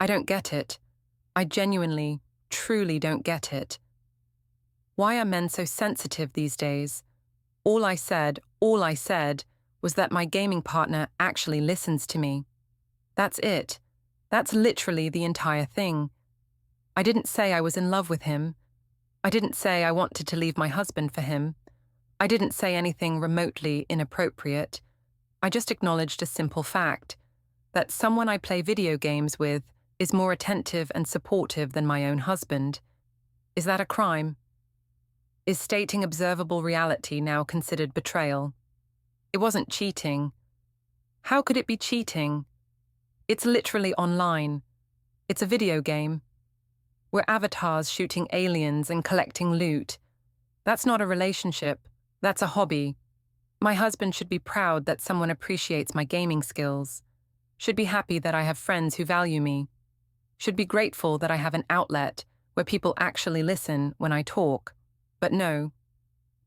I don't get it. I genuinely, truly don't get it. Why are men so sensitive these days? All I said was that my gaming partner actually listens to me. That's it. That's literally the entire thing. I didn't say I was in love with him. I didn't say I wanted to leave my husband for him. I didn't say anything remotely inappropriate. I just acknowledged a simple fact, that someone I play video games with is more attentive and supportive than my own husband. Is that a crime? Is stating observable reality now considered betrayal? It wasn't cheating. How could it be cheating? It's literally online. It's a video game. We're avatars shooting aliens and collecting loot. That's not a relationship. That's a hobby. My husband should be proud that someone appreciates my gaming skills. Should be happy that I have friends who value me. Should be grateful that I have an outlet where people actually listen when I talk. But no.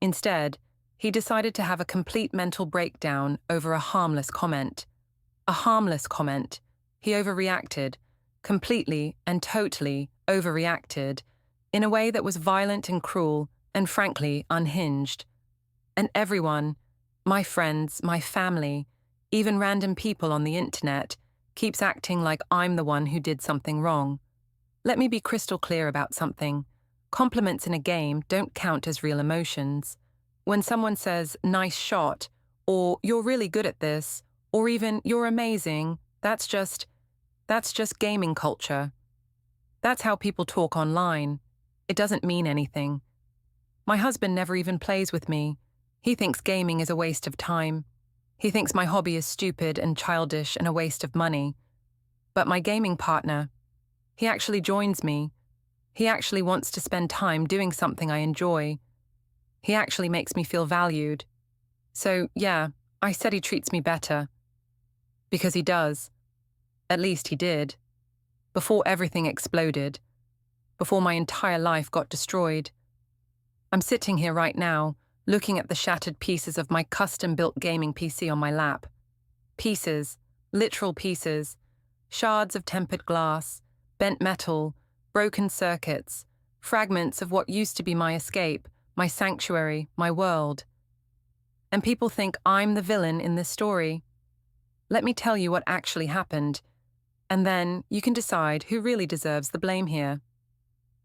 Instead, he decided to have a complete mental breakdown over a harmless comment. A harmless comment. He overreacted, completely and totally overreacted, in a way that was violent and cruel and frankly unhinged. And everyone, my friends, my family, even random people on the internet, keeps acting like I'm the one who did something wrong. Let me be crystal clear about something. Compliments in a game don't count as real emotions. When someone says, "nice shot," or "you're really good at this," or even "you're amazing," that's just gaming culture. That's how people talk online. It doesn't mean anything. My husband never even plays with me. He thinks gaming is a waste of time. He thinks my hobby is stupid and childish and a waste of money. But my gaming partner, he actually joins me. He actually wants to spend time doing something I enjoy. He actually makes me feel valued. So, yeah, I said he treats me better. Because he does. At least he did. Before everything exploded. Before my entire life got destroyed. I'm sitting here right now, looking at the shattered pieces of my custom-built gaming PC on my lap. Pieces, literal pieces, shards of tempered glass, bent metal, broken circuits, fragments of what used to be my escape, my sanctuary, my world. And people think I'm the villain in this story. Let me tell you what actually happened, and then you can decide who really deserves the blame here.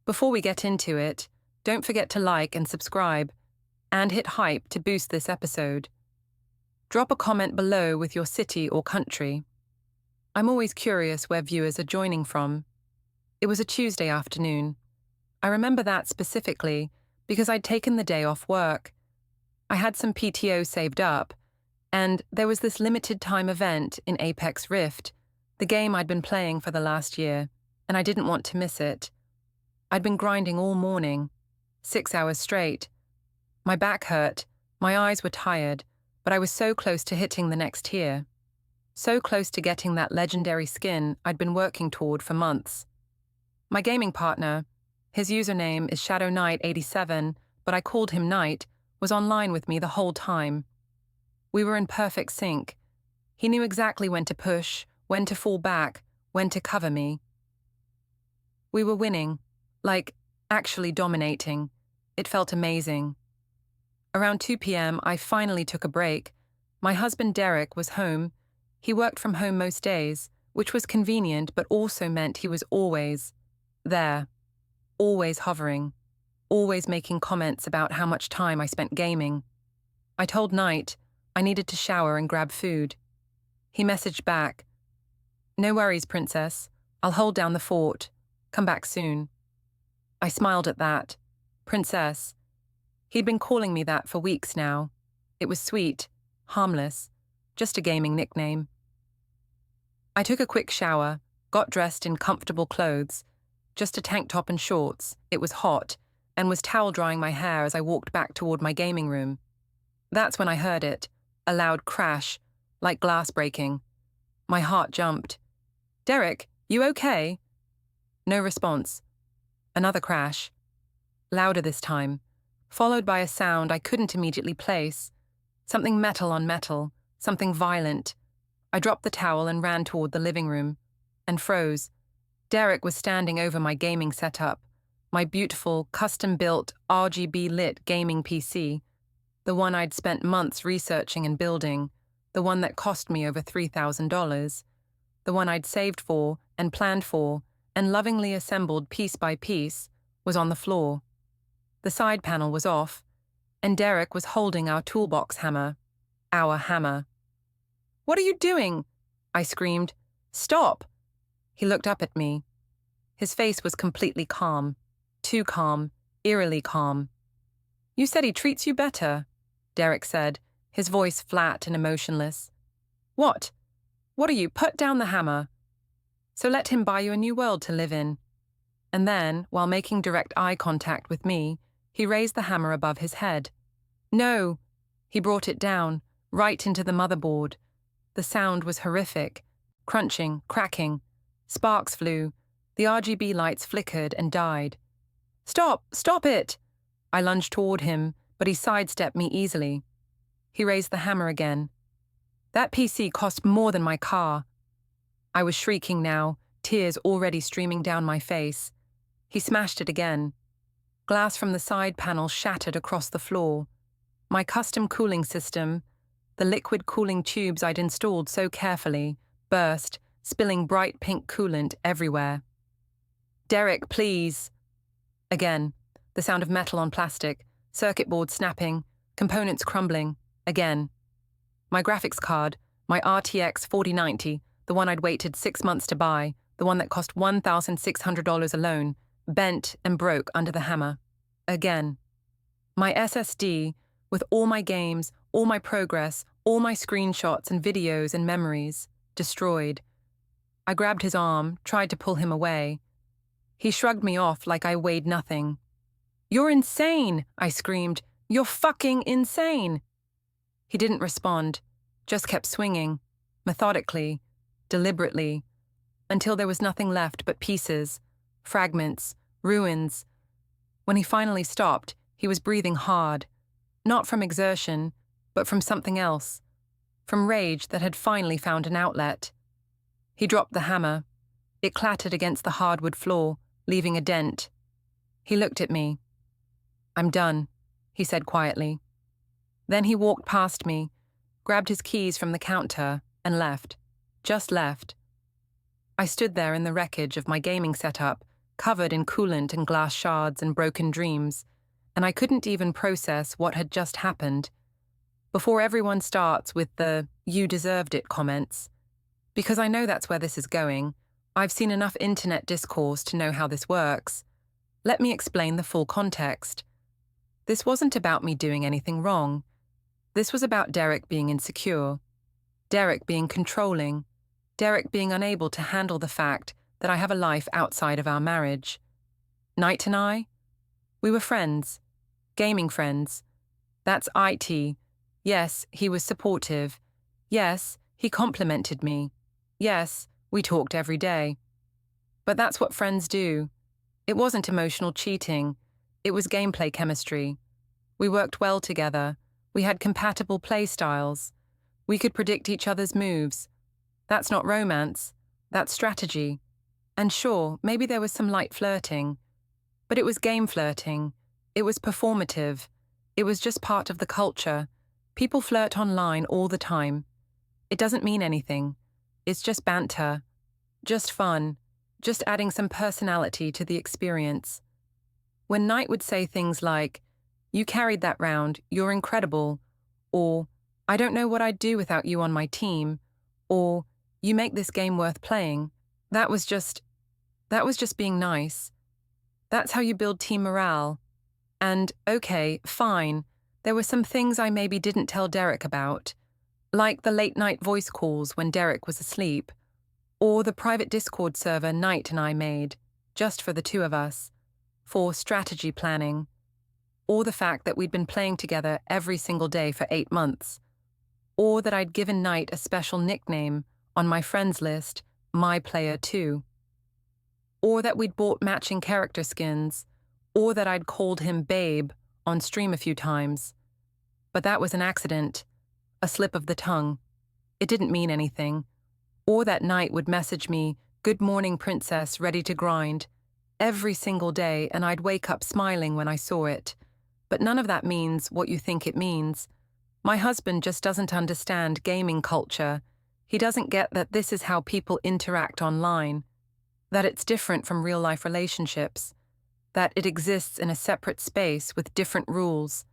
Before we get into it, don't forget to like and subscribe, and hit hype to boost this episode. Drop a comment below with your city or country. I'm always curious where viewers are joining from. It was a Tuesday afternoon. I remember that specifically because I'd taken the day off work. I had some PTO saved up, and there was this limited time event in Apex Rift, the game I'd been playing for the last year, and I didn't want to miss it. I'd been grinding all morning, 6 hours straight. My back hurt, my eyes were tired, but I was so close to hitting the next tier. So close to getting that legendary skin I'd been working toward for months. My gaming partner, his username is Shadow Knight 87, but I called him Knight, was online with me the whole time. We were in perfect sync. He knew exactly when to push, when to fall back, when to cover me. We were winning, like, actually dominating. It felt amazing. Around 2 p.m., I finally took a break. My husband Derek was home. He worked from home most days, which was convenient but also meant he was always there, always hovering, always making comments about how much time I spent gaming. I told Knight I needed to shower and grab food. He messaged back, "No worries, princess. I'll hold down the fort. Come back soon." I smiled at that. Princess. He'd been calling me that for weeks now. It was sweet, harmless, just a gaming nickname. I took a quick shower, got dressed in comfortable clothes, just a tank top and shorts. It was hot, and was towel drying my hair as I walked back toward my gaming room. That's when I heard it, a loud crash, like glass breaking. My heart jumped. "Derek, you okay?" No response. Another crash. Louder this time, followed by a sound I couldn't immediately place. Something metal on metal, something violent. I dropped the towel and ran toward the living room, and froze. Derek was standing over my gaming setup, my beautiful, custom-built, RGB-lit gaming PC, the one I'd spent months researching and building, the one that cost me over $3,000, the one I'd saved for and planned for and lovingly assembled piece by piece, was on the floor. The side panel was off, and Derek was holding our toolbox hammer. Our hammer. "What are you doing?" I screamed. "Stop!" He looked up at me. His face was completely calm. Too calm, eerily calm. "You said he treats you better," Derek said, his voice flat and emotionless. "What? What are you? Put down the hammer. So let him buy you a new world to live in." And then, while making direct eye contact with me, he raised the hammer above his head. "No!" He brought it down, right into the motherboard. The sound was horrific. Crunching, cracking. Sparks flew. The RGB lights flickered and died. "Stop! Stop it!" I lunged toward him, but he sidestepped me easily. He raised the hammer again. "That PC cost more than my car." I was shrieking now, tears already streaming down my face. He smashed it again. Glass from the side panel shattered across the floor. My custom cooling system, the liquid cooling tubes I'd installed so carefully, burst, spilling bright pink coolant everywhere. "Derek, please." Again, the sound of metal on plastic, circuit board snapping, components crumbling. Again. My graphics card, my RTX 4090, the one I'd waited 6 months to buy, the one that cost $1,600 alone, bent and broke under the hammer. Again. My SSD, with all my games, all my progress, all my screenshots and videos and memories, destroyed. I grabbed his arm, tried to pull him away. He shrugged me off like I weighed nothing. "You're insane!" I screamed. "You're fucking insane!" He didn't respond, just kept swinging, methodically, deliberately, until there was nothing left but pieces, fragments, ruins. When he finally stopped, he was breathing hard, not from exertion, but from something else, from rage that had finally found an outlet. He dropped the hammer. It clattered against the hardwood floor, leaving a dent. He looked at me. "I'm done," he said quietly. Then he walked past me, grabbed his keys from the counter, and left. Just left. I stood there in the wreckage of my gaming setup, covered in coolant and glass shards and broken dreams, and I couldn't even process what had just happened. Before everyone starts with the "you deserved it" comments, because I know that's where this is going, I've seen enough internet discourse to know how this works. Let me explain the full context. This wasn't about me doing anything wrong. This was about Derek being insecure, Derek being controlling, Derek being unable to handle the fact that I have a life outside of our marriage. Knight and I? We were friends. Gaming friends. That's IT. Yes, he was supportive. Yes, he complimented me. Yes, we talked every day. But that's what friends do. It wasn't emotional cheating. It was gameplay chemistry. We worked well together. We had compatible play styles. We could predict each other's moves. That's not romance. That's strategy. And sure, maybe there was some light flirting. But it was game flirting. It was performative. It was just part of the culture. People flirt online all the time. It doesn't mean anything. It's just banter. Just fun. Just adding some personality to the experience. When Knight would say things like, "You carried that round, you're incredible," or "I don't know what I'd do without you on my team," or "You make this game worth playing," that was just being nice. That's how you build team morale. And, okay, fine, there were some things I maybe didn't tell Derek about, like the late-night voice calls when Derek was asleep, or the private Discord server Knight and I made, just for the two of us, for strategy planning, or the fact that we'd been playing together every single day for 8 months, or that I'd given Knight a special nickname on my friends list, My Player 2, or that we'd bought matching character skins, or that I'd called him Babe on stream a few times. But that was an accident, a slip of the tongue. It didn't mean anything. Or that Knight would message me Good morning, princess, ready to grind. Every single day, and I'd wake up smiling when I saw it. But none of that means what you think it means. My husband just doesn't understand gaming culture. He doesn't get that this is how people interact online, that it's different from real-life relationships, that it exists in a separate space with different rules.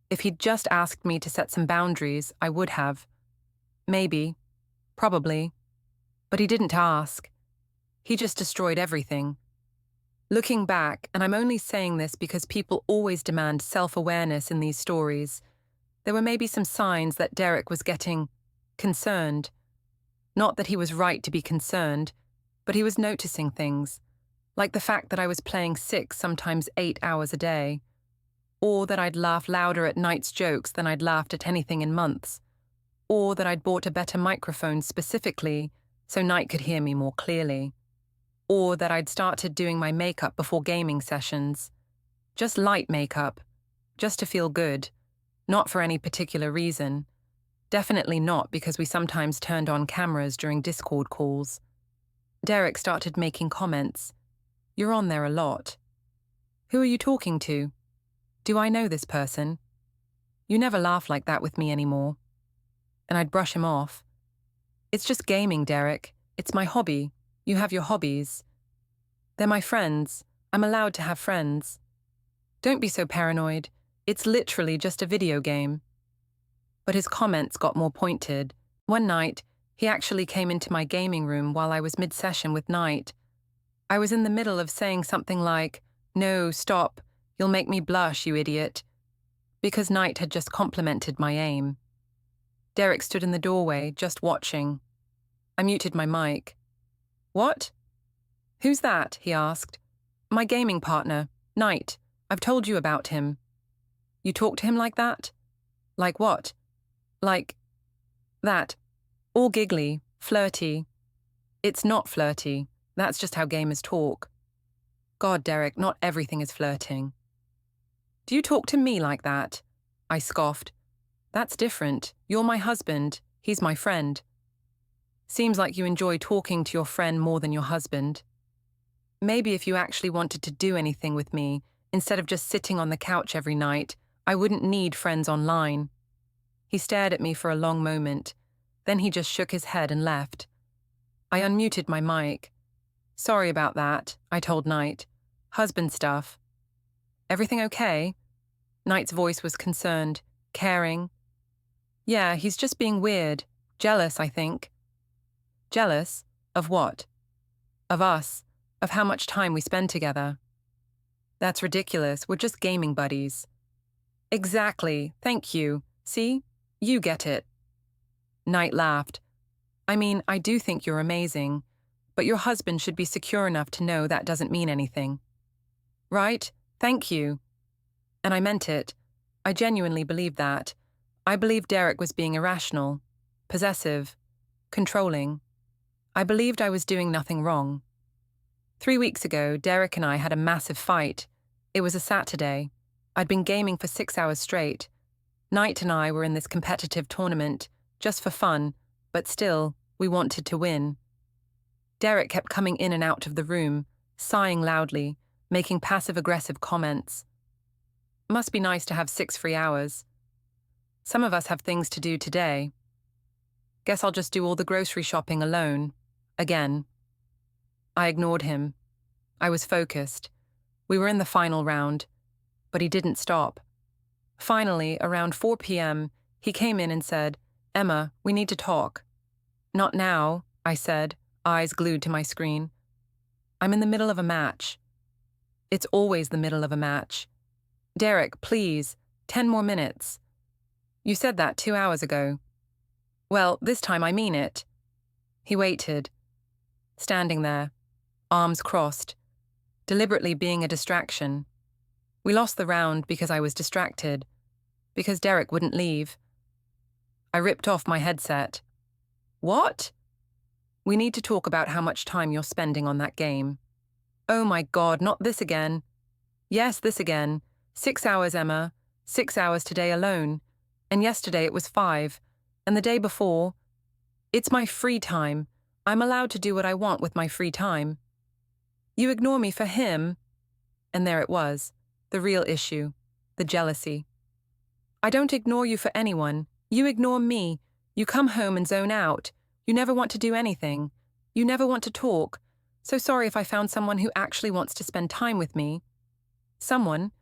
If he'd just asked me to set some boundaries, I would have. Maybe. Probably. But he didn't ask. He just destroyed everything. Looking back, and I'm only saying this because people always demand self-awareness in these stories, there were maybe some signs that Derek was getting concerned. Not that he was right to be concerned, but he was noticing things, like the fact that I was playing 6, sometimes 8 hours a day, or that I'd laugh louder at Knight's jokes than I'd laughed at anything in months, or that I'd bought a better microphone specifically so Knight could hear me more clearly, or that I'd started doing my makeup before gaming sessions. Just light makeup, just to feel good, not for any particular reason. Definitely not because we sometimes turned on cameras during Discord calls. Derek started making comments. You're on there a lot. Who are you talking to? Do I know this person? You never laugh like that with me anymore. And I'd brush him off. It's just gaming, Derek. It's my hobby. You have your hobbies. They're my friends. I'm allowed to have friends. Don't be so paranoid. It's literally just a video game. But his comments got more pointed. One night, he actually came into my gaming room while I was mid-session with Knight. I was in the middle of saying something like, "No, stop. You'll make me blush, you idiot," because Knight had just complimented my aim. Derek stood in the doorway, just watching. I muted my mic. "What?" "Who's that?" he asked. "My gaming partner, Knight. I've told you about him." "You talk to him like that?" "Like what?" "Like that. All giggly, flirty." "It's not flirty. That's just how gamers talk." "God, Derek, not everything is flirting." "Do you talk to me like that?" I scoffed. "That's different. You're my husband. He's my friend." "Seems like you enjoy talking to your friend more than your husband." "Maybe if you actually wanted to do anything with me, instead of just sitting on the couch every night, I wouldn't need friends online." He stared at me for a long moment. Then he just shook his head and left. I unmuted my mic. "Sorry about that," I told Knight. "Husband stuff." "Everything okay?" Knight's voice was concerned, caring. "Yeah, he's just being weird. Jealous, I think." "Jealous? Of what?" "Of us. Of how much time we spend together." "That's ridiculous. We're just gaming buddies." "Exactly. Thank you. See? You get it." Knight laughed. "I mean, I do think you're amazing, but your husband should be secure enough to know that doesn't mean anything." "Right? Thank you." And I meant it. I genuinely believed that. I believed Derek was being irrational, possessive, controlling. I believed I was doing nothing wrong. 3 weeks ago, Derek and I had a massive fight. It was a Saturday. I'd been gaming for 6 hours straight. Knight and I were in this competitive tournament, just for fun, but still, we wanted to win. Derek kept coming in and out of the room, sighing loudly, making passive-aggressive comments. Must be nice to have 6 free hours. Some of us have things to do today. Guess I'll just do all the grocery shopping alone. Again. I ignored him. I was focused. We were in the final round. But he didn't stop. Finally, around 4 p.m., he came in and said, "Emma, we need to talk." "Not now," I said, eyes glued to my screen. "I'm in the middle of a match." "It's always the middle of a match." "Derek, please, 10 more minutes." "You said that 2 hours ago." "Well, this time I mean it." He waited, standing there, arms crossed, deliberately being a distraction. We lost the round because I was distracted, because Derek wouldn't leave. I ripped off my headset. "What?" "We need to talk about how much time you're spending on that game." "Oh my God, not this again." "Yes, this again. 6 hours, Emma. 6 hours today alone. And yesterday it was 5. And the day before. It's my free time. I'm allowed to do what I want with my free time. You ignore me for him. And there it was, the real issue, the jealousy. I don't ignore you for anyone. You ignore me. You come home and zone out. You never want to do anything. You never want to talk. So sorry if I found someone who actually wants to spend time with me. Someone?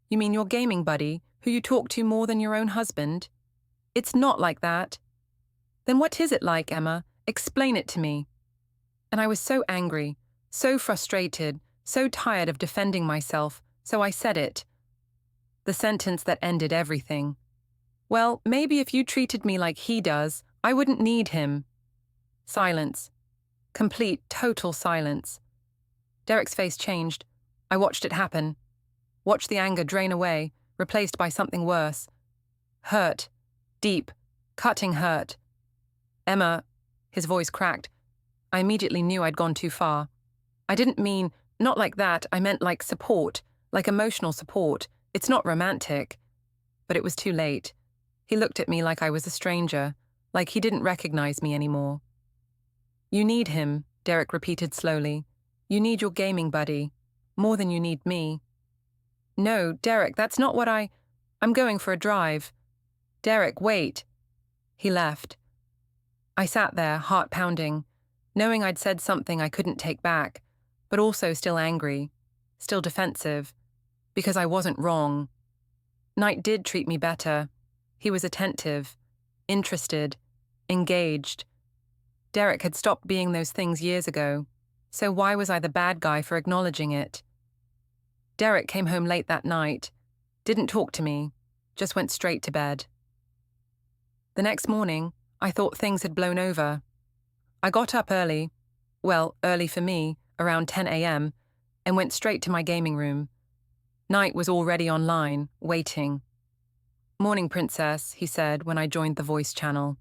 You mean your gaming buddy, who you talk to more than your own husband? It's not like that. Then what is it like, Emma? Explain it to me. And I was so angry, so frustrated, so tired of defending myself, so I said it. The sentence that ended everything. Well, maybe if you treated me like he does, I wouldn't need him. Silence. Complete, total silence. Derek's face changed. I watched it happen. Watched the anger drain away, replaced by something worse. Hurt. Deep. Cutting hurt. Emma, his voice cracked. I immediately knew I'd gone too far. I didn't mean, not like that, I meant like support, like emotional support. It's not romantic. But it was too late. He looked at me like I was a stranger, like he didn't recognize me anymore. You need him, Derek repeated slowly. You need your gaming buddy, more than you need me. No, Derek, that's not what I'm going for a drive. Derek, wait. He left. I sat there, heart pounding, knowing I'd said something I couldn't take back, but also still angry, still defensive, because I wasn't wrong. Knight did treat me better. He was attentive, interested, engaged. Derek had stopped being those things years ago, so why was I the bad guy for acknowledging it? Derek came home late that night, didn't talk to me, just went straight to bed. The next morning, I thought things had blown over. I got up early, well, early for me, around 10 a.m., and went straight to my gaming room. Knight was already online, waiting. Morning, Princess, he said when I joined the voice channel.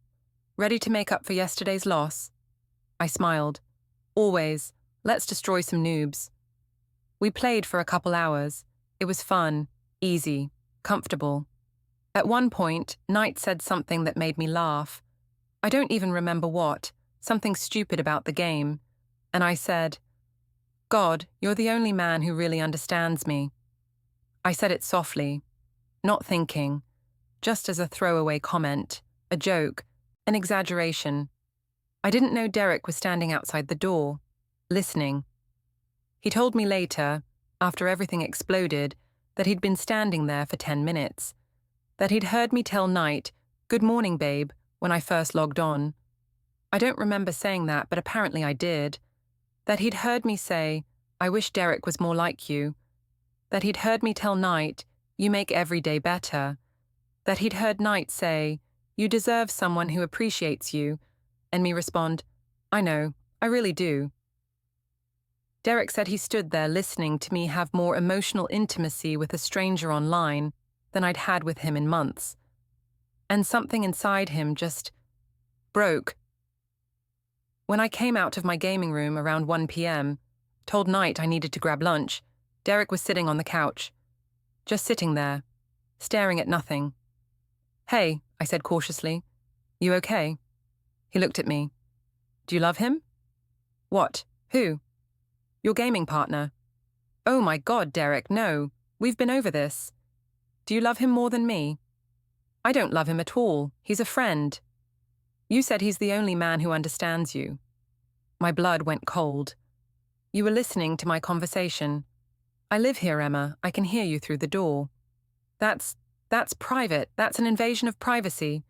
Ready to make up for yesterday's loss? I smiled. Always. Let's destroy some noobs. We played for a couple hours. It was fun, easy, comfortable. At one point, Knight said something that made me laugh. I don't even remember what, something stupid about the game. And I said, God, you're the only man who really understands me. I said it softly, not thinking, just as a throwaway comment, a joke, an exaggeration. I didn't know Derek was standing outside the door, listening. He told me later, after everything exploded, that he'd been standing there for 10 minutes, that he'd heard me tell Knight, "Good morning, babe," when I first logged on. I don't remember saying that, but apparently I did. That he'd heard me say, "I wish Derek was more like you." That he'd heard me tell Knight, "You make every day better." That he'd heard Knight say, "You deserve someone who appreciates you," and me respond, "I know, I really do." Derek said he stood there listening to me have more emotional intimacy with a stranger online than I'd had with him in months. And something inside him just broke. When I came out of my gaming room around 1 p.m., told Knight I needed to grab lunch, Derek was sitting on the couch, just sitting there, staring at nothing. "Hey," I said cautiously, "you okay?" He looked at me. "Do you love him?" "What? Who?" "Your gaming partner." "Oh my God, Derek, no. We've been over this. Do you love him more than me?" "I don't love him at all. He's a friend." "You said he's the only man who understands you." My blood went cold. "You were listening to my conversation. I live here, Emma. I can hear you through the door." That's private. That's an invasion of privacy."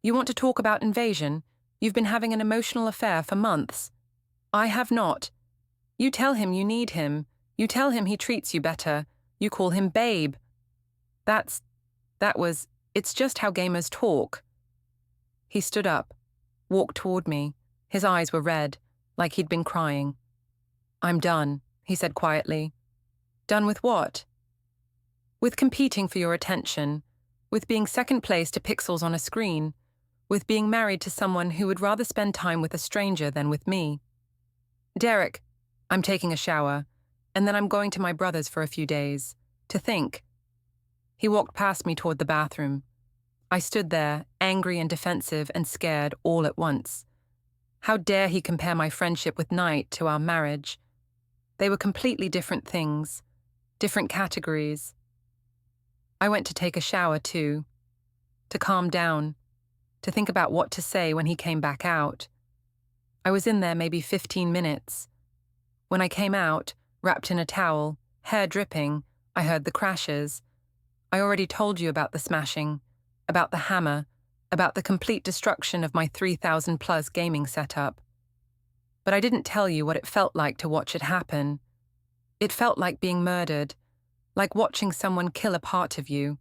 "You want to talk about invasion? You've been having an emotional affair for months." "I have not." "You tell him you need him. You tell him he treats you better. You call him babe." It's just how gamers talk." He stood up, walked toward me. His eyes were red, like he'd been crying. "I'm done," he said quietly. "Done with what?" "With competing for your attention, with being second place to pixels on a screen, with being married to someone who would rather spend time with a stranger than with me. Derek, I'm taking a shower, and then I'm going to my brother's for a few days, to think." He walked past me toward the bathroom. I stood there, angry and defensive and scared all at once. How dare he compare my friendship with Knight to our marriage? They were completely different things, different categories. I went to take a shower too, to calm down, to think about what to say when he came back out. I was in there maybe 15 minutes. When I came out, wrapped in a towel, hair dripping, I heard the crashes. I already told you about the smashing, about the hammer, about the complete destruction of my 3,000+ gaming setup. But I didn't tell you what it felt like to watch it happen. It felt like being murdered, like watching someone kill a part of you.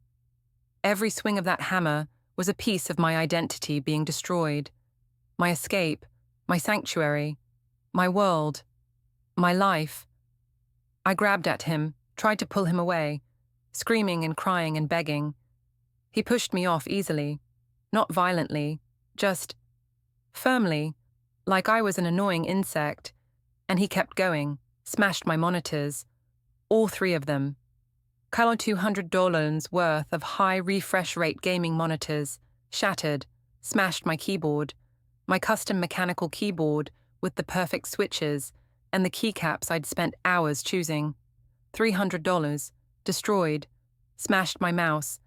Every swing of that hammer was a piece of my identity being destroyed. My escape, my sanctuary, my world, my life. I grabbed at him, tried to pull him away, screaming and crying and begging. He pushed me off easily, not violently, just firmly, like I was an annoying insect, and he kept going, smashed my monitors, all 3 of them. $200 worth of high refresh rate gaming monitors, shattered, smashed my keyboard, my custom mechanical keyboard with the perfect switches and the keycaps I'd spent hours choosing. $300, destroyed, smashed my mouse,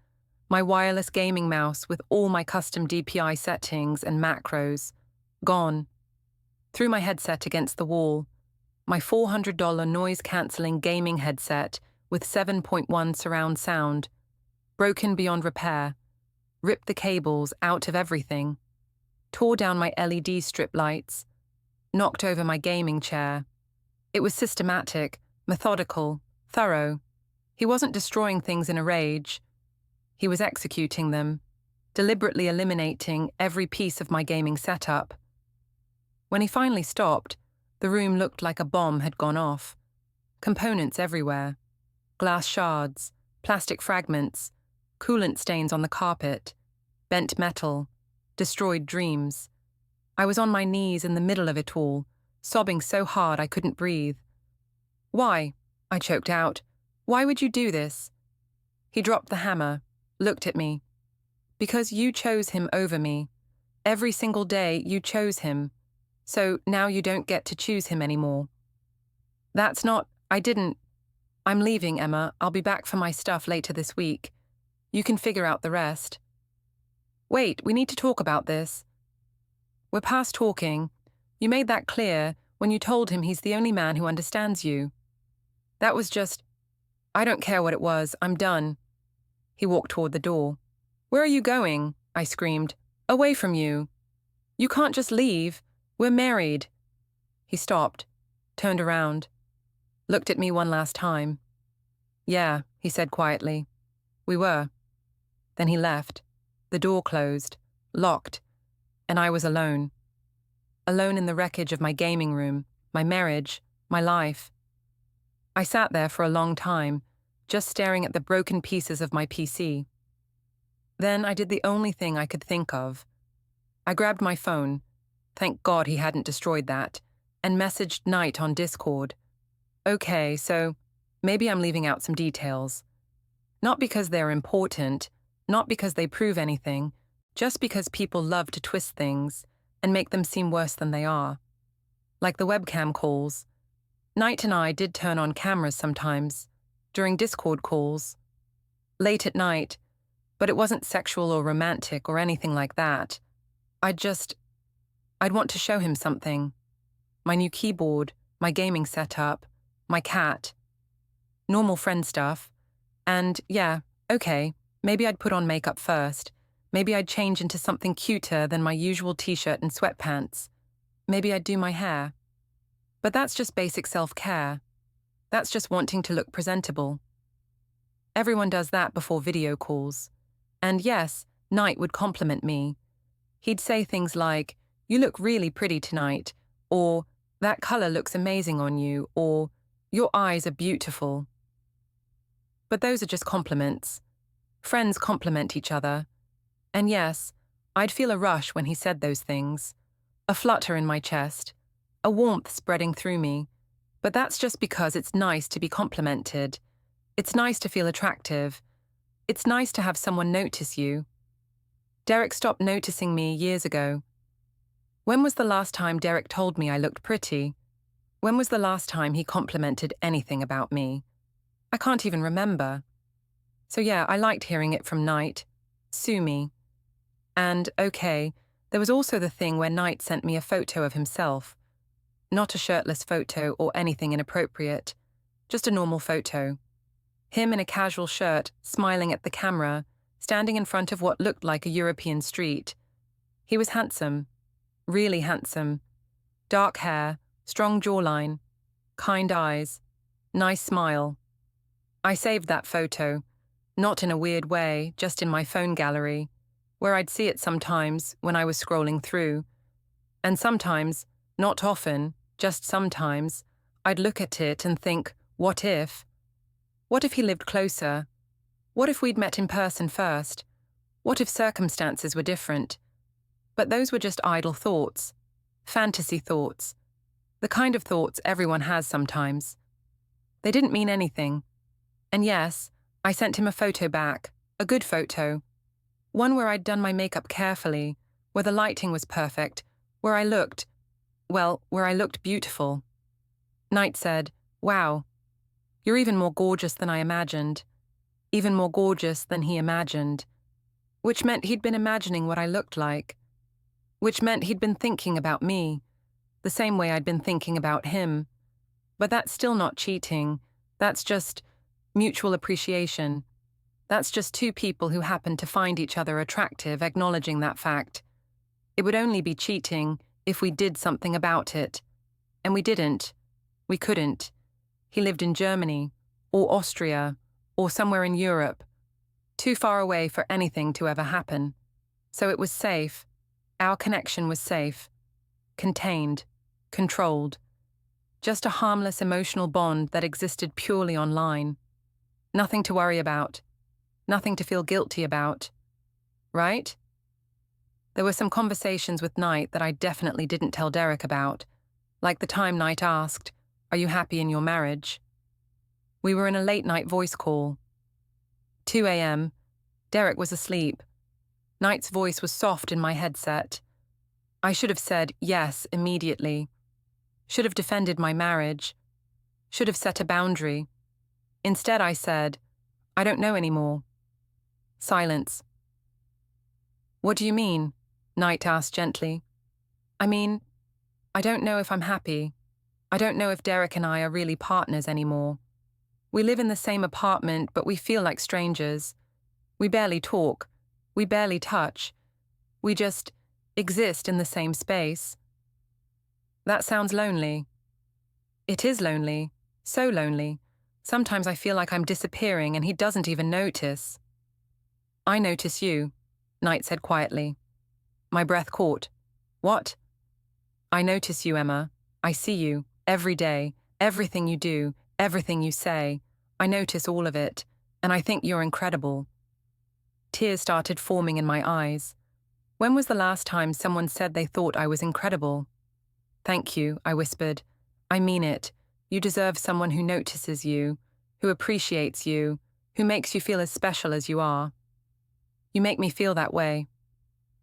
my wireless gaming mouse with all my custom DPI settings and macros, gone. Threw my headset against the wall, my $400 noise-cancelling gaming headset with 7.1 surround sound, broken beyond repair, ripped the cables out of everything, tore down my LED strip lights, knocked over my gaming chair. It was systematic, methodical, thorough. He wasn't destroying things in a rage. He was executing them, deliberately eliminating every piece of my gaming setup. When he finally stopped, the room looked like a bomb had gone off. Components everywhere. Glass shards, plastic fragments, coolant stains on the carpet, bent metal, destroyed dreams. I was on my knees in the middle of it all, sobbing so hard I couldn't breathe. "Why?" I choked out. "Why would you do this?" He dropped the hammer, looked at me. "Because you chose him over me. Every single day you chose him. So now you don't get to choose him anymore." "That's not, I didn't. I'm leaving, Emma. I'll be back for my stuff later this week. You can figure out the rest." "Wait, we need to talk about this." "We're past talking. You made that clear when you told him he's the only man who understands you. That was just, I don't care what it was, I'm done." He walked toward the door. "Where are you going?" I screamed. "Away from you. You can't just leave. We're married." He stopped, turned around, looked at me one last time. "Yeah," he said quietly. "We were." Then he left. The door closed, locked, and I was alone. Alone in the wreckage of my gaming room, my marriage, my life. I sat there for a long time, just staring at the broken pieces of my PC. Then I did the only thing I could think of. I grabbed my phone, thank God he hadn't destroyed that, and messaged Knight on Discord. "Okay, so maybe I'm leaving out some details. Not because they're important, not because they prove anything, just because people love to twist things and make them seem worse than they are. Like the webcam calls. Knight and I did turn on cameras sometimes, during Discord calls. Late at night, but it wasn't sexual or romantic or anything like that. I'd want to show him something. My new keyboard, my gaming setup, my cat. Normal friend stuff. And yeah, okay, maybe I'd put on makeup first. Maybe I'd change into something cuter than my usual t-shirt and sweatpants. Maybe I'd do my hair. But that's just basic self-care. That's just wanting to look presentable. Everyone does that before video calls. And yes, Knight would compliment me. He'd say things like, "You look really pretty tonight," or "That color looks amazing on you," or "Your eyes are beautiful." But those are just compliments. Friends compliment each other. And yes, I'd feel a rush when he said those things. A flutter in my chest. A warmth spreading through me. But that's just because it's nice to be complimented. It's nice to feel attractive. It's nice to have someone notice you. Derek stopped noticing me years ago. When was the last time Derek told me I looked pretty? When was the last time he complimented anything about me? I can't even remember. So yeah, I liked hearing it from Knight. Sue me. And, okay, there was also the thing where Knight sent me a photo of himself. Not a shirtless photo or anything inappropriate. Just a normal photo. Him in a casual shirt, smiling at the camera, standing in front of what looked like a European street. He was handsome. Really handsome. Dark hair, strong jawline, kind eyes, nice smile. I saved that photo, not in a weird way, just in my phone gallery, where I'd see it sometimes when I was scrolling through. And sometimes, not often, just sometimes, I'd look at it and think, what if? What if he lived closer? What if we'd met in person first? What if circumstances were different? But those were just idle thoughts, fantasy thoughts, the kind of thoughts everyone has sometimes. They didn't mean anything. And yes, I sent him a photo back, a good photo. One where I'd done my makeup carefully, where the lighting was perfect, where I looked beautiful. Knight said, "Wow, you're even more gorgeous than I imagined. Even more gorgeous than he imagined." Which meant he'd been imagining what I looked like. Which meant he'd been thinking about me, the same way I'd been thinking about him. But that's still not cheating. That's just mutual appreciation. That's just two people who happen to find each other attractive acknowledging that fact. It would only be cheating if we did something about it. And we didn't. We couldn't. He lived in Germany, or Austria, or somewhere in Europe, too far away for anything to ever happen. So it was safe. Our connection was safe. Contained. Controlled. Just a harmless emotional bond that existed purely online. Nothing to worry about. Nothing to feel guilty about. Right? There were some conversations with Knight that I definitely didn't tell Derek about, like the time Knight asked, "Are you happy in your marriage?" We were in a late-night voice call. 2 a.m. Derek was asleep. Knight's voice was soft in my headset. I should have said yes immediately. Should have defended my marriage. Should have set a boundary. Instead I said, "I don't know anymore." Silence. "What do you mean?" Knight asked gently. "I mean, I don't know if I'm happy. I don't know if Derek and I are really partners anymore. We live in the same apartment, but we feel like strangers. We barely talk. We barely touch. We just exist in the same space." That sounds lonely. It is lonely. So lonely. Sometimes I feel like I'm disappearing and he doesn't even notice. "I notice you," Knight said quietly. My breath caught. "What?" "I notice you, Emma. I see you, every day, everything you do, everything you say. I notice all of it, and I think you're incredible." Tears started forming in my eyes. When was the last time someone said they thought I was incredible? "Thank you," I whispered. "I mean it. You deserve someone who notices you, who appreciates you, who makes you feel as special as you are." "You make me feel that way."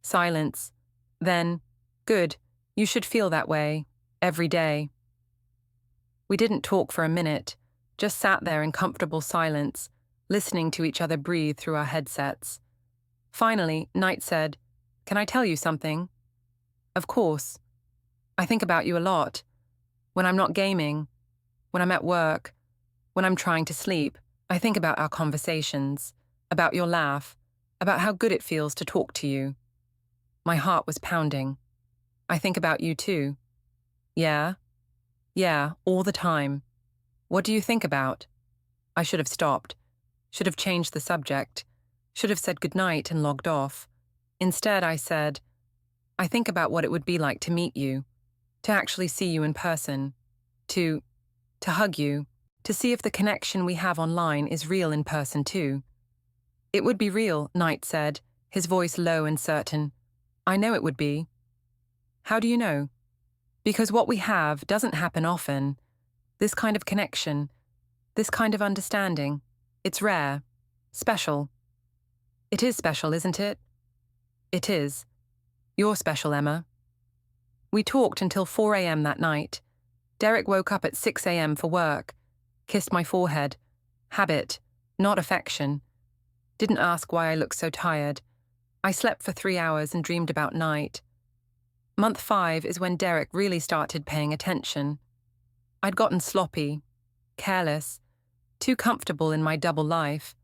Silence. Then, "Good. You should feel that way. Every day." We didn't talk for a minute, just sat there in comfortable silence, listening to each other breathe through our headsets. Finally, Knight said, "Can I tell you something?" "Of course. I think about you a lot. When I'm not gaming, when I'm at work, when I'm trying to sleep, I think about our conversations, about your laugh, about how good it feels to talk to you." My heart was pounding. "I think about you too." "Yeah?" "Yeah, all the time." "What do you think about?" I should have stopped. Should have changed the subject. Should have said goodnight and logged off. Instead, I said, "I think about what it would be like to meet you, to actually see you in person, to hug you, to see if the connection we have online is real in person too." "It would be real," Knight said, his voice low and certain. "I know it would be." "How do you know?" "Because what we have doesn't happen often. This kind of connection, this kind of understanding. It's rare. Special." "It is special, isn't it?" "It is. You're special, Emma." We talked until 4 a.m. that night. Derek woke up at 6 a.m. for work, kissed my forehead. Habit, not affection. Didn't ask why I looked so tired. I slept for 3 hours and dreamed about night. Month 5 is when Derek really started paying attention. I'd gotten sloppy, careless, too comfortable in my double life.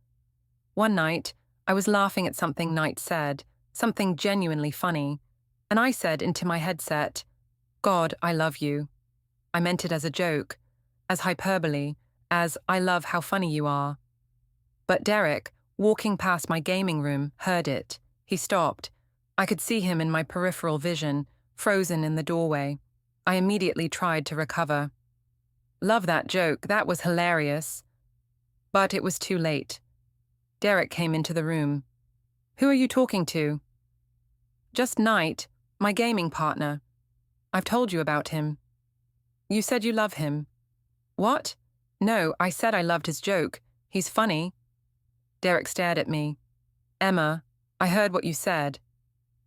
One night, I was laughing at something Knight said, something genuinely funny, and I said into my headset, "God, I love you." I meant it as a joke, as hyperbole, as "I love how funny you are." But Derek, walking past my gaming room, heard it. He stopped. I could see him in my peripheral vision, frozen in the doorway. I immediately tried to recover. Love that joke, that was hilarious. But it was too late. Derek came into the room. "Who are you talking to?" "Just Knight, my gaming partner. I've told you about him." "You said you love him." "What?" "No, I said I loved his joke. He's funny." Derek stared at me. "Emma, I heard what you said."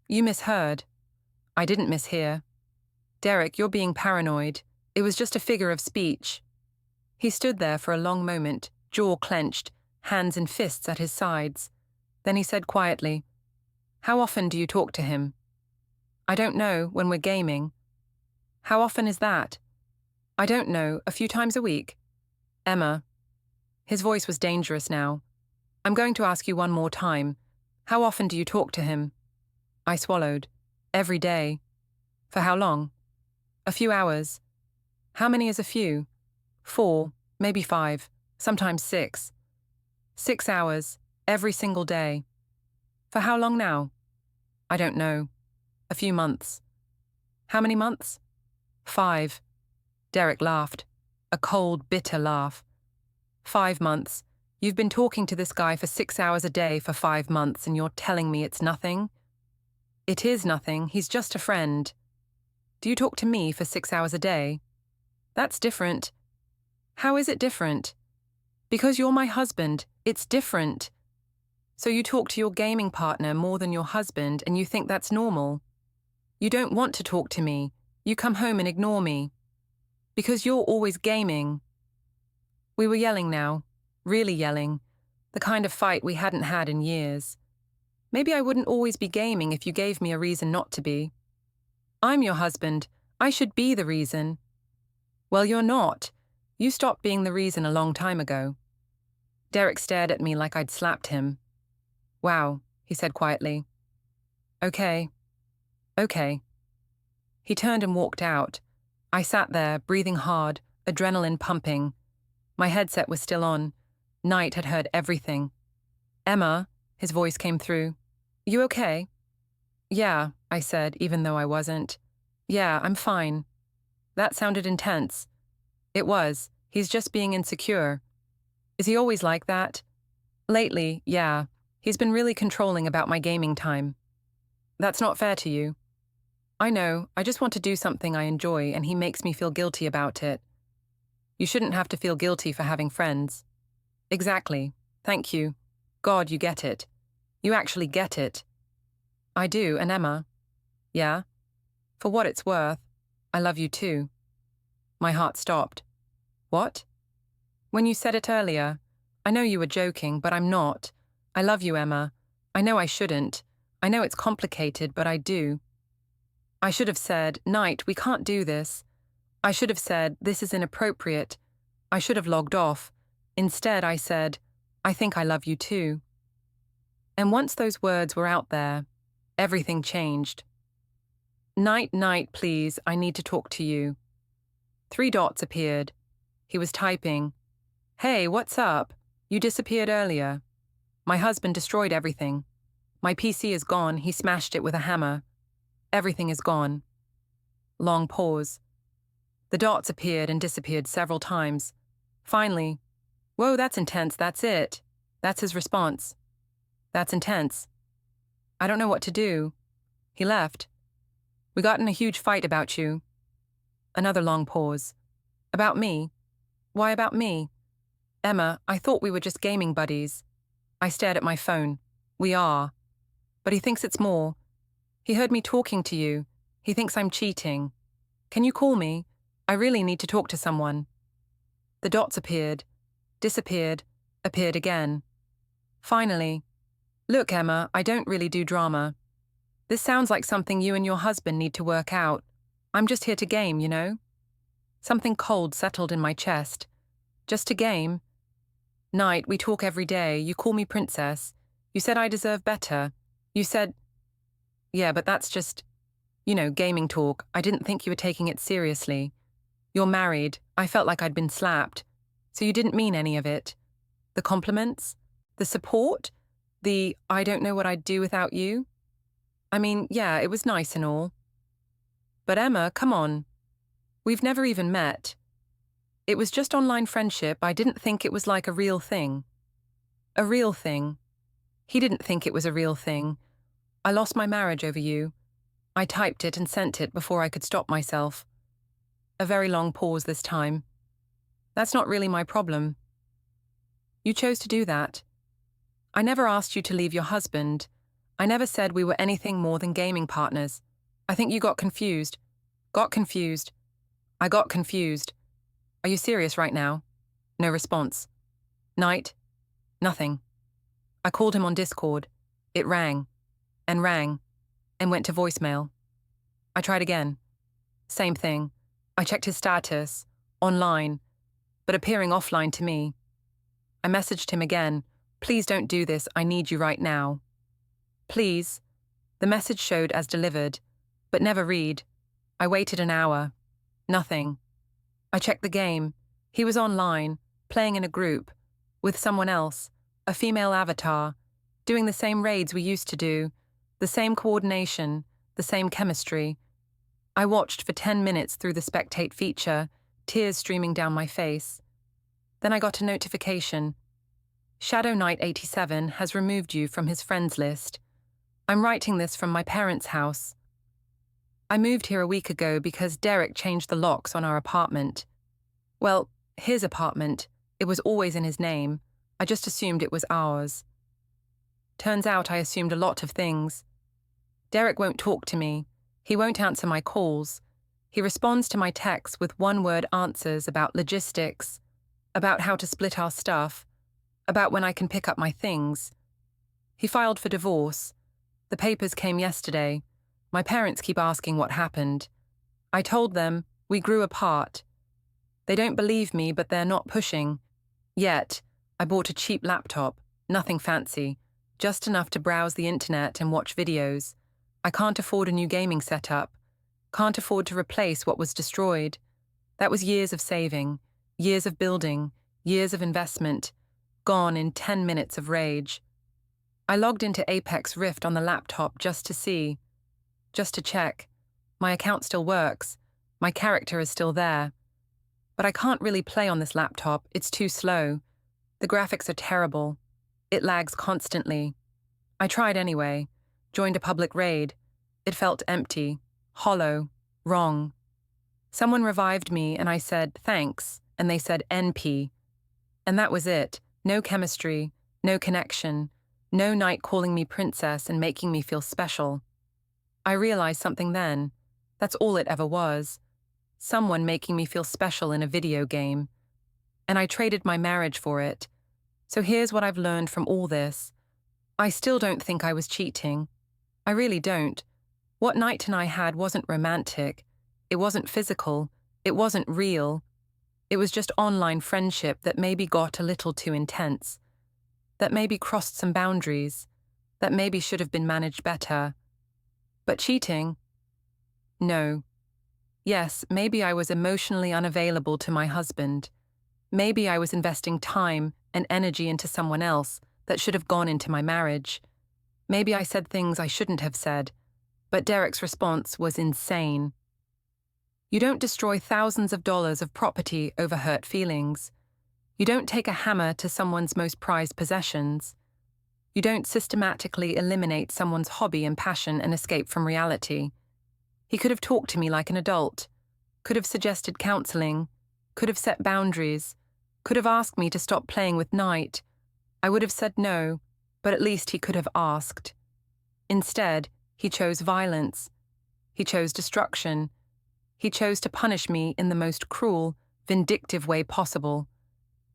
"You misheard." "I didn't mishear." "Derek, you're being paranoid. It was just a figure of speech." He stood there for a long moment, jaw clenched, hands in fists at his sides. Then he said quietly, "How often do you talk to him?" "I don't know, when we're gaming." "How often is that?" "I don't know, a few times a week." "Emma." His voice was dangerous now. "I'm going to ask you one more time. How often do you talk to him?" I swallowed. "Every day." "For how long?" "A few hours." "How many is a few?" 4, maybe 5, sometimes 6. 6 hours, every single day. "For how long now?" "I don't know. A few months." "How many months?" 5. Derek laughed. A cold, bitter laugh. 5 months. You've been talking to this guy for 6 hours a day for 5 months and you're telling me it's nothing? It is nothing, he's just a friend. Do you talk to me for 6 hours a day? That's different. How is it different? Because you're my husband, it's different. So you talk to your gaming partner more than your husband and you think that's normal. You don't want to talk to me. You come home and ignore me. Because you're always gaming. We were yelling now, really yelling, the kind of fight we hadn't had in years. Maybe I wouldn't always be gaming if you gave me a reason not to be. I'm your husband. I should be the reason. Well, you're not. You stopped being the reason a long time ago. Derek stared at me like I'd slapped him. Wow, he said quietly. Okay. Okay. He turned and walked out. I sat there, breathing hard, adrenaline pumping. My headset was still on. Knight had heard everything. "Emma," his voice came through. "You okay?" "Yeah," I said, even though I wasn't. "Yeah, I'm fine." That sounded intense. It was. He's just being insecure. Is he always like that? Lately, yeah. He's been really controlling about my gaming time. That's not fair to you. I know, I just want to do something I enjoy and he makes me feel guilty about it. You shouldn't have to feel guilty for having friends. Exactly. Thank you. God, you get it. You actually get it. I do, and Emma. Yeah? For what it's worth, I love you too. My heart stopped. What? When you said it earlier, I know you were joking, but I'm not. I love you, Emma. I know I shouldn't. I know it's complicated, but I do. I should have said, Knight, we can't do this. I should have said, this is inappropriate. I should have logged off. Instead, I said, I think I love you too. And once those words were out there, everything changed. Knight, Knight, please, I need to talk to you. 3 dots appeared. He was typing. Hey, what's up? You disappeared earlier. My husband destroyed everything. My PC is gone, he smashed it with a hammer. Everything is gone. Long pause. The dots appeared and disappeared several times. Finally, whoa, that's intense, that's it. That's his response. That's intense. I don't know what to do. He left. We got in a huge fight about you. Another long pause. About me? Why about me? Emma, I thought we were just gaming buddies. I stared at my phone. We are. But he thinks it's more. He heard me talking to you. He thinks I'm cheating. Can you call me? I really need to talk to someone. The dots appeared, disappeared, appeared again. Finally, look, Emma, I don't really do drama. This sounds like something you and your husband need to work out. I'm just here to game, you know? Something cold settled in my chest. Just to game. Night, we talk every day. You call me princess. You said I deserve better. You said... Yeah, but that's just, gaming talk. I didn't think you were taking it seriously. You're married. I felt like I'd been slapped. So you didn't mean any of it. The compliments? The support? The I don't know what I'd do without you? I mean, yeah, it was nice and all. But Emma, come on. We've never even met. It was just online friendship. I didn't think it was like a real thing. A real thing. He didn't think it was a real thing. I lost my marriage over you. I typed it and sent it before I could stop myself. A very long pause this time. That's not really my problem. You chose to do that. I never asked you to leave your husband. I never said we were anything more than gaming partners. I think you got confused. Got confused. I got confused. Are you serious right now? No response. Night? Nothing. I called him on Discord. It rang, and went to voicemail. I tried again. Same thing. I checked his status, online, but appearing offline to me. I messaged him again. Please don't do this. I need you right now. Please. The message showed as delivered, but never read. I waited an hour. Nothing. I checked the game. He was online, playing in a group, with someone else, a female avatar, doing the same raids we used to do, the same coordination, the same chemistry. I watched for 10 minutes through the spectate feature, tears streaming down my face. Then I got a notification. Shadow Knight 87 has removed you from his friends list. I'm writing this from my parents' house. I moved here a week ago because Derek changed the locks on our apartment. Well, his apartment. It was always in his name. I just assumed it was ours. Turns out I assumed a lot of things. Derek won't talk to me. He won't answer my calls. He responds to my texts with one-word answers about logistics, about how to split our stuff, about when I can pick up my things. He filed for divorce. The papers came yesterday. My parents keep asking what happened. I told them we grew apart. They don't believe me, but they're not pushing. Yet, I bought a cheap laptop, nothing fancy, just enough to browse the internet and watch videos. I can't afford a new gaming setup. Can't afford to replace what was destroyed. That was years of saving, years of building, years of investment, gone in 10 minutes of rage. I logged into Apex Rift on the laptop just to see. Just to check. My account still works. My character is still there. But I can't really play on this laptop. It's too slow. The graphics are terrible. It lags constantly. I tried anyway. Joined a public raid. It felt empty, hollow, wrong. Someone revived me and I said, thanks, and they said NP. And that was it. No chemistry, no connection, no Night calling me princess and making me feel special. I realized something then. That's all it ever was. Someone making me feel special in a video game. And I traded my marriage for it. So here's what I've learned from all this. I still don't think I was cheating. I really don't. What Night and I had wasn't romantic. It wasn't physical. It wasn't real. It was just online friendship that maybe got a little too intense. That maybe crossed some boundaries. That maybe should have been managed better. But cheating? No. Yes, maybe I was emotionally unavailable to my husband. Maybe I was investing time and energy into someone else that should have gone into my marriage. Maybe I said things I shouldn't have said, but Derek's response was insane. You don't destroy thousands of dollars of property over hurt feelings. You don't take a hammer to someone's most prized possessions. You don't systematically eliminate someone's hobby and passion and escape from reality. He could have talked to me like an adult, could have suggested counseling, could have set boundaries, could have asked me to stop playing with Night. I would have said no, but at least he could have asked. Instead, he chose violence. He chose destruction. He chose to punish me in the most cruel, vindictive way possible.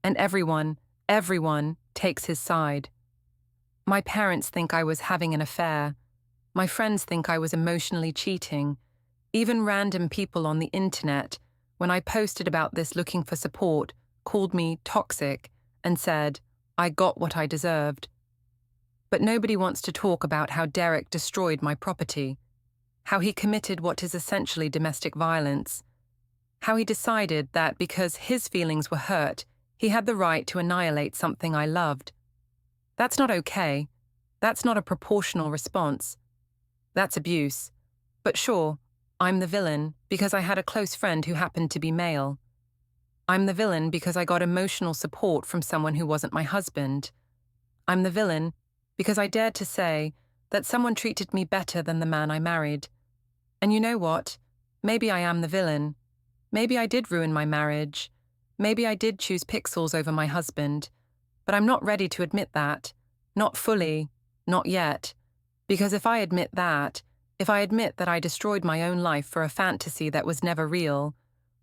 And everyone takes his side. My parents think I was having an affair. My friends think I was emotionally cheating. Even random people on the internet, when I posted about this looking for support, called me toxic and said, I got what I deserved. But nobody wants to talk about how Derek destroyed my property, how he committed what is essentially domestic violence, how he decided that because his feelings were hurt, he had the right to annihilate something I loved. That's not okay. That's not a proportional response. That's abuse. But sure, I'm the villain because I had a close friend who happened to be male. I'm the villain because I got emotional support from someone who wasn't my husband. I'm the villain because I dared to say that someone treated me better than the man I married. And you know what? Maybe I am the villain. Maybe I did ruin my marriage. Maybe I did choose pixels over my husband. But I'm not ready to admit that. Not fully. Not yet. Because if I admit that I destroyed my own life for a fantasy that was never real,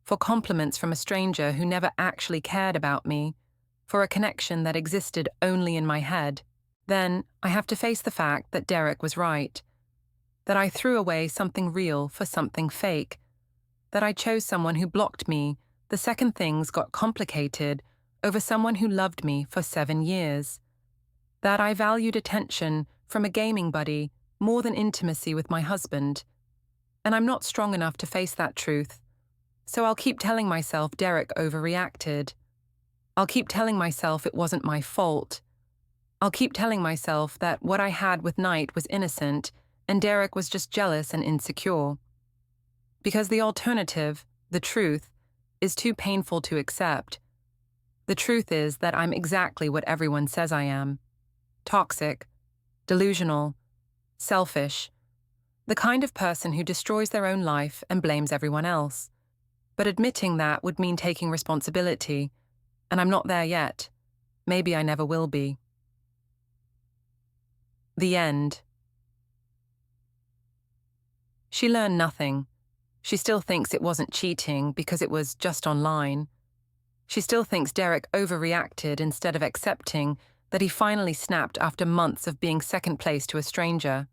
for compliments from a stranger who never actually cared about me, for a connection that existed only in my head, then I have to face the fact that Derek was right. That I threw away something real for something fake. That I chose someone who blocked me the second things got complicated over someone who loved me for 7 years. That I valued attention from a gaming buddy more than intimacy with my husband. And I'm not strong enough to face that truth. So I'll keep telling myself Derek overreacted. I'll keep telling myself it wasn't my fault. I'll keep telling myself that what I had with Knight was innocent and Derek was just jealous and insecure. Because the alternative, the truth, is too painful to accept. The truth is that I'm exactly what everyone says I am. Toxic, delusional, selfish, the kind of person who destroys their own life and blames everyone else. But admitting that would mean taking responsibility, and I'm not there yet. Maybe I never will be. The end. She learned nothing. She still thinks it wasn't cheating because it was just online. She still thinks Derek overreacted instead of accepting that he finally snapped after months of being second place to a stranger.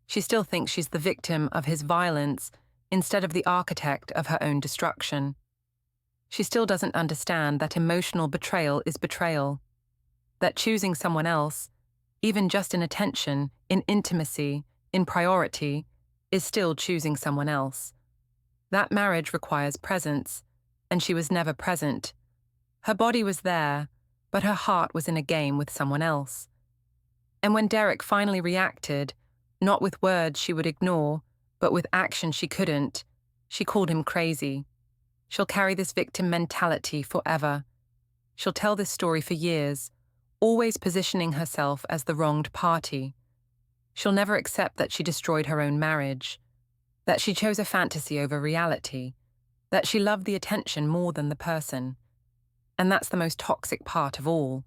She still thinks she's the victim of his violence instead of the architect of her own destruction. She still doesn't understand that emotional betrayal is betrayal. That choosing someone else, even just in attention, in intimacy, in priority, is still choosing someone else. That marriage requires presence, and she was never present. Her body was there, but her heart was in a game with someone else. And when Derek finally reacted, not with words she would ignore, but with action she couldn't, she called him crazy. She'll carry this victim mentality forever. She'll tell this story for years, always positioning herself as the wronged party. She'll never accept that she destroyed her own marriage, that she chose a fantasy over reality, that she loved the attention more than the person. And that's the most toxic part of all.